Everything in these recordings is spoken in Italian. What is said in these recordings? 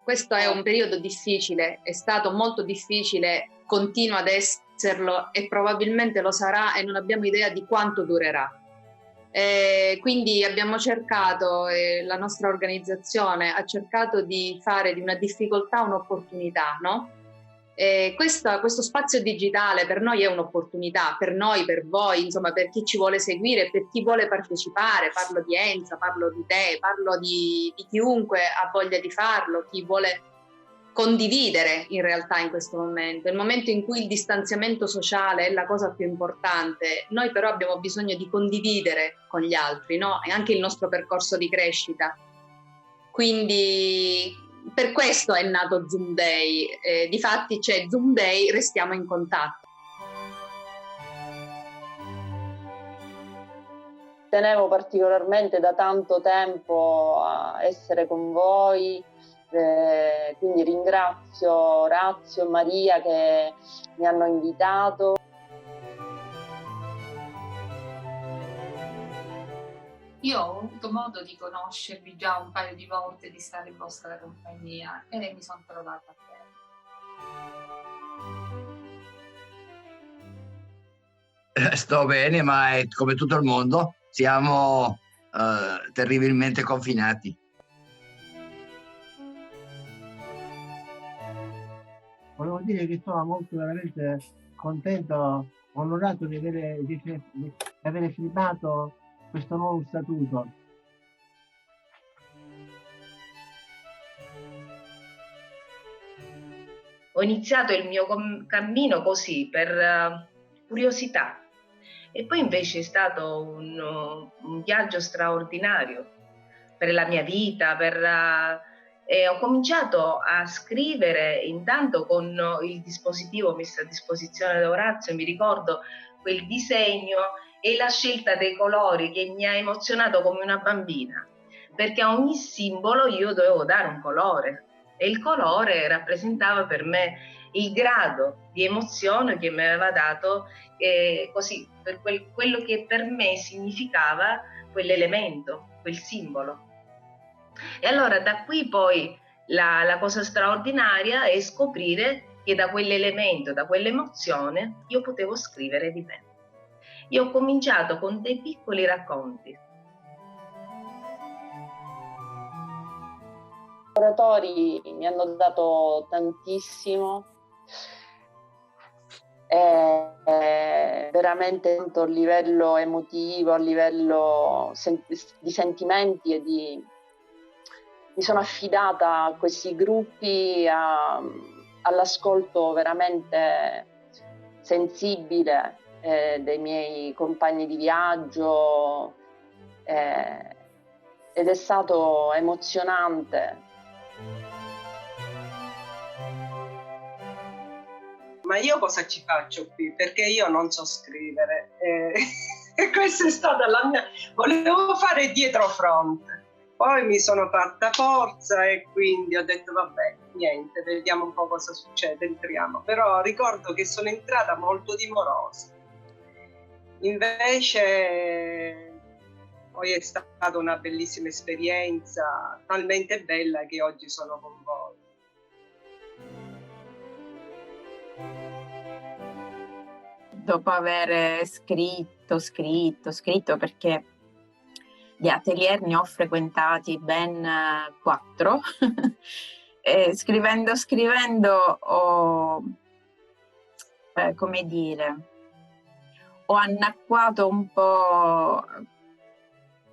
Questo è un periodo difficile, è stato molto difficile, continua ad esserlo e probabilmente lo sarà e non abbiamo idea di quanto durerà. Quindi abbiamo cercato, la nostra organizzazione ha cercato di fare di una difficoltà un'opportunità, no? Questo spazio digitale per noi è un'opportunità, per noi, per voi, insomma, per chi ci vuole seguire, per chi vuole partecipare. Parlo di Enza, parlo di te, parlo di chiunque ha voglia di farlo, chi vuole condividere in realtà in questo momento. Il momento in cui il distanziamento sociale è la cosa più importante, noi però abbiamo bisogno di condividere con gli altri, no? E anche il nostro percorso di crescita. Quindi per questo è nato Zoom Day, difatti c'è Zoom Day, restiamo in contatto. Tenevo particolarmente da tanto tempo a essere con voi, quindi ringrazio Orazio e Maria che mi hanno invitato. Io ho avuto modo di conoscervi già un paio di volte, di stare in vostra compagnia e mi sono trovata bene. Sto bene, ma è come tutto il mondo, siamo terribilmente confinati. Volevo dire che sono molto veramente contento, onorato di avere firmato questo nuovo statuto. Ho iniziato il mio cammino così, per curiosità, e poi invece è stato un viaggio straordinario per la mia vita, ho cominciato a scrivere intanto con il dispositivo messo a disposizione da Orazio. Mi ricordo quel disegno e la scelta dei colori che mi ha emozionato come una bambina, perché a ogni simbolo io dovevo dare un colore e il colore rappresentava per me il grado di emozione che mi aveva dato, così, per quello che per me significava quell'elemento, quel simbolo. E allora da qui poi la cosa straordinaria è scoprire che da quell'elemento, da quell'emozione, io potevo scrivere di me. Io ho cominciato con dei piccoli racconti. I collaboratori mi hanno dato tantissimo, veramente tanto a livello emotivo, a livello di sentimenti e mi sono affidata a questi gruppi, all'ascolto veramente sensibile dei miei compagni di viaggio, ed è stato emozionante. Ma io cosa ci faccio qui? Perché io non so scrivere e questa è stata la mia... Volevo fare dietro fronte. Poi mi sono fatta forza e quindi ho detto vabbè, niente, vediamo un po' cosa succede, entriamo. Però ricordo che sono entrata molto timorosa. Invece poi è stata una bellissima esperienza, talmente bella che oggi sono con voi. Dopo aver scritto, perché gli atelier ne ho frequentati ben 4, e scrivendo ho, come dire, ho annacquato un po'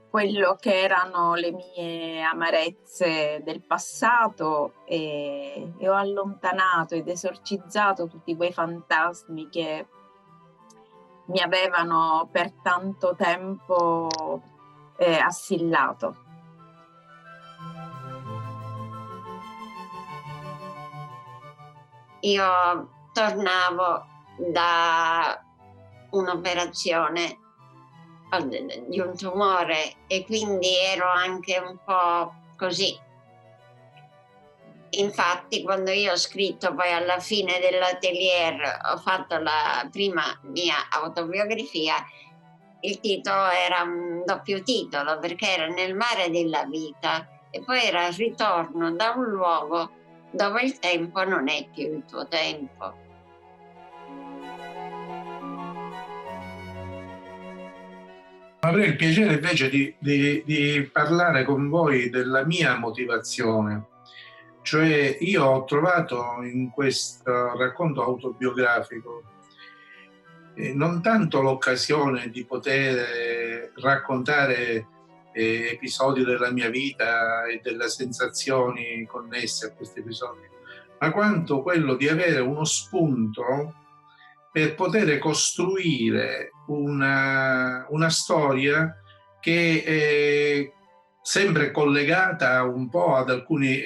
quello che erano le mie amarezze del passato e ho allontanato ed esorcizzato tutti quei fantasmi che mi avevano per tanto tempo assillato. Io tornavo da un'operazione di un tumore e quindi ero anche un po' così. Infatti quando io ho scritto poi alla fine dell'atelier, ho fatto la prima mia autobiografia, il titolo era un doppio titolo perché era Nel mare della vita e poi era Ritorno da un luogo dove il tempo non è più il tuo tempo. Avrei il piacere invece di parlare con voi della mia motivazione. Cioè, io ho trovato in questo racconto autobiografico non tanto l'occasione di poter raccontare episodi della mia vita e delle sensazioni connesse a questi episodi, ma quanto quello di avere uno spunto per poter costruire una storia che è sempre collegata un po' ad alcuni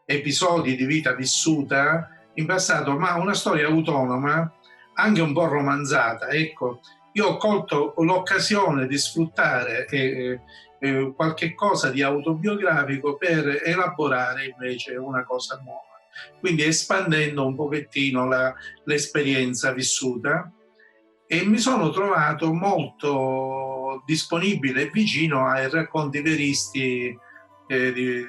episodi di vita vissuta in passato, ma una storia autonoma, anche un po' romanzata. Ecco, io ho colto l'occasione di sfruttare qualche cosa di autobiografico per elaborare invece una cosa nuova. Quindi espandendo un pochettino l'esperienza vissuta, e mi sono trovato molto disponibile e vicino ai racconti veristi di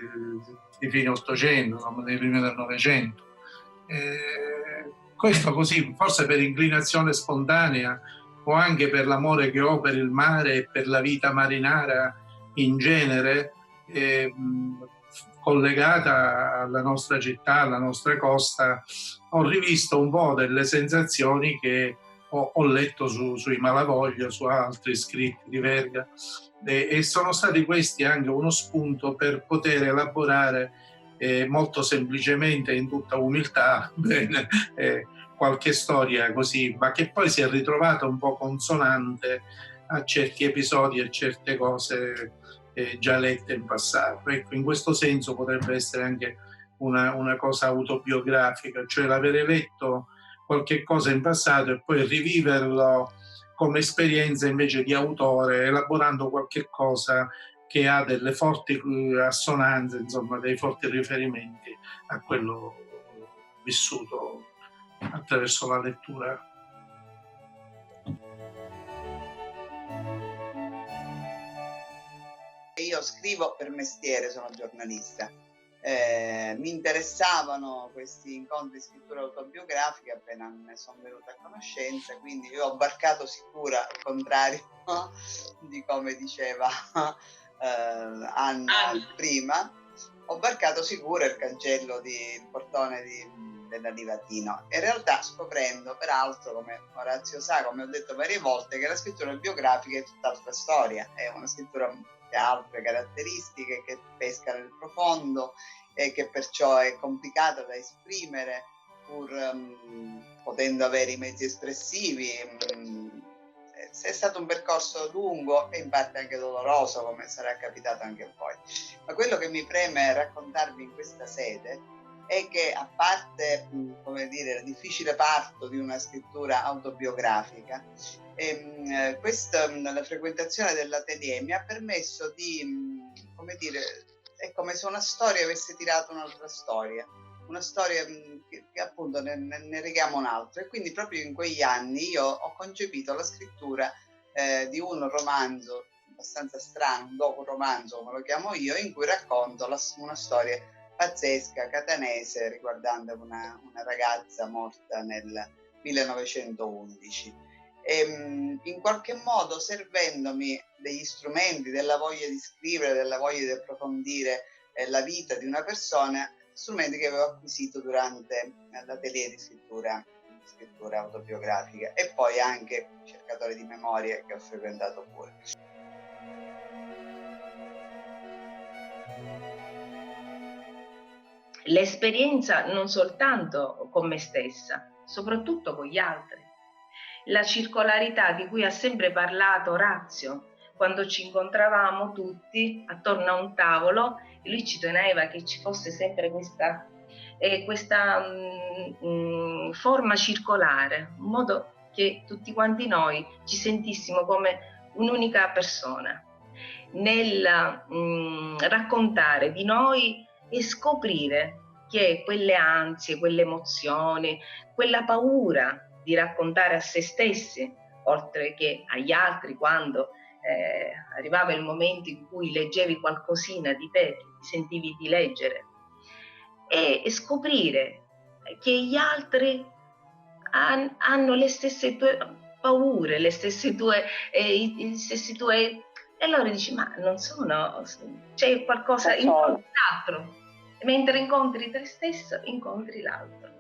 fine Ottocento, insomma, dei primi del Novecento. Questo così, forse per inclinazione spontanea o anche per l'amore che ho per il mare e per la vita marinara in genere, collegata alla nostra città, alla nostra costa, ho rivisto un po' delle sensazioni che ho letto sui Malavoglia, su altri scritti di Verga, e sono stati questi anche uno spunto per poter elaborare molto semplicemente, in tutta umiltà, bene, qualche storia così, ma che poi si è ritrovata un po' consonante a certi episodi e certe cose già lette in passato. Ecco, in questo senso potrebbe essere anche una cosa autobiografica, cioè l'avere letto qualche cosa in passato e poi riviverlo come esperienza invece di autore, elaborando qualche cosa che ha delle forti assonanze, insomma, dei forti riferimenti a quello vissuto attraverso la lettura. Io scrivo per mestiere, sono giornalista. Mi interessavano questi incontri di scrittura autobiografica appena ne sono venuta a conoscenza, quindi io ho barcato sicura, al contrario di come diceva Anna prima, ho barcato sicura il cancello il portone della Livatino. In realtà scoprendo, peraltro, come Orazio sa, come ho detto varie volte, che la scrittura biografica è tutt'altra storia, è una scrittura che ha altre caratteristiche, che pesca nel profondo e che perciò è complicata da esprimere, pur potendo avere i mezzi espressivi. È stato un percorso lungo e in parte anche doloroso, come sarà capitato anche a voi. Ma quello che mi preme raccontarvi in questa sede è che, a parte come dire, il difficile parto di una scrittura autobiografica, la frequentazione dell'atelier mi ha permesso di, come dire, è come se una storia avesse tirato un'altra storia, una storia che appunto ne richiama un'altra, e quindi proprio in quegli anni io ho concepito la scrittura di un romanzo abbastanza strano, un docu-romanzo come lo chiamo io, in cui racconto una storia pazzesca catanese riguardante una ragazza morta nel 1911. In qualche modo, servendomi degli strumenti, della voglia di scrivere, della voglia di approfondire la vita di una persona, strumenti che avevo acquisito durante l'atelier di scrittura autobiografica, e poi anche cercatore di memorie che ho frequentato pure. L'esperienza non soltanto con me stessa, soprattutto con gli altri. La circolarità di cui ha sempre parlato Orazio, quando ci incontravamo tutti attorno a un tavolo, e lui ci teneva che ci fosse sempre questa forma circolare, in modo che tutti quanti noi ci sentissimo come un'unica persona, nel raccontare di noi e scoprire che quelle ansie, quelle emozioni, quella paura di raccontare a se stessi, oltre che agli altri, quando arrivava il momento in cui leggevi qualcosina di te, ti sentivi di leggere, e scoprire che gli altri hanno le stesse tue paure, le stesse tue, i stessi tuoi... E allora dici, ma non sono, c'è qualcosa, incontri l'altro. Mentre incontri te stesso, incontri l'altro.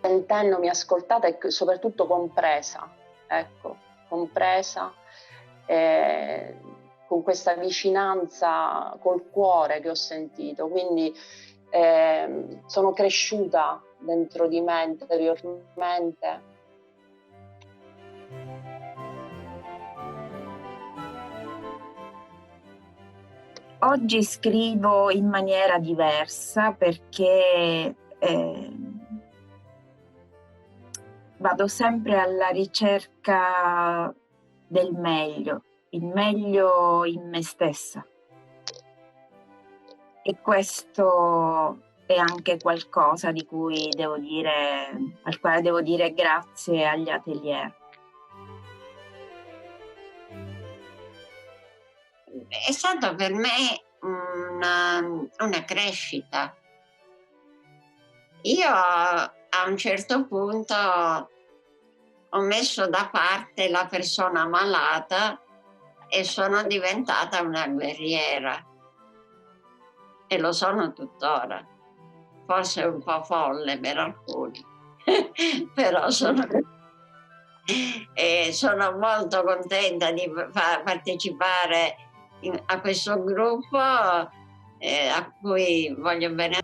Sentendomi ascoltata e soprattutto compresa, ecco, compresa, con questa vicinanza col cuore che ho sentito, quindi sono cresciuta dentro di me interiormente. Oggi scrivo in maniera diversa perché vado sempre alla ricerca del meglio, il meglio in me stessa. E questo è anche qualcosa di cui al quale devo dire grazie agli atelier. È stato per me una crescita. Io a un certo punto ho messo da parte la persona malata e sono diventata una guerriera. E lo sono tuttora. Forse un po' folle per alcuni, però sono molto contenta di partecipare a questo gruppo a cui voglio bene.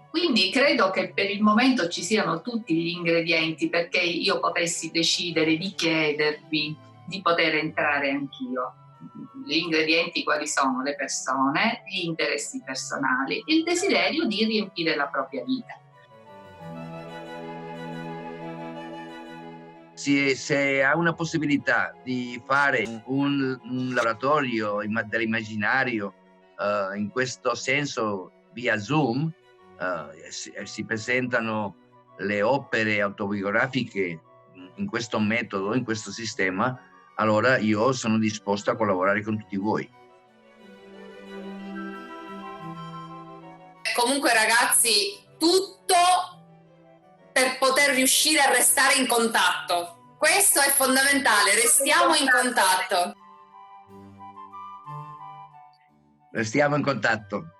Quindi credo che per il momento ci siano tutti gli ingredienti perché io potessi decidere di chiedervi di poter entrare anch'io. Gli ingredienti quali sono? Le persone, gli interessi personali, il desiderio di riempire la propria vita. Se ha una possibilità di fare un laboratorio dell'immaginario in questo senso via Zoom, si presentano le opere autobiografiche in questo metodo, in questo sistema, allora io sono disposto a collaborare con tutti voi. Comunque ragazzi, tutto per poter riuscire a restare in contatto. Questo è fondamentale, restiamo in contatto. Restiamo in contatto.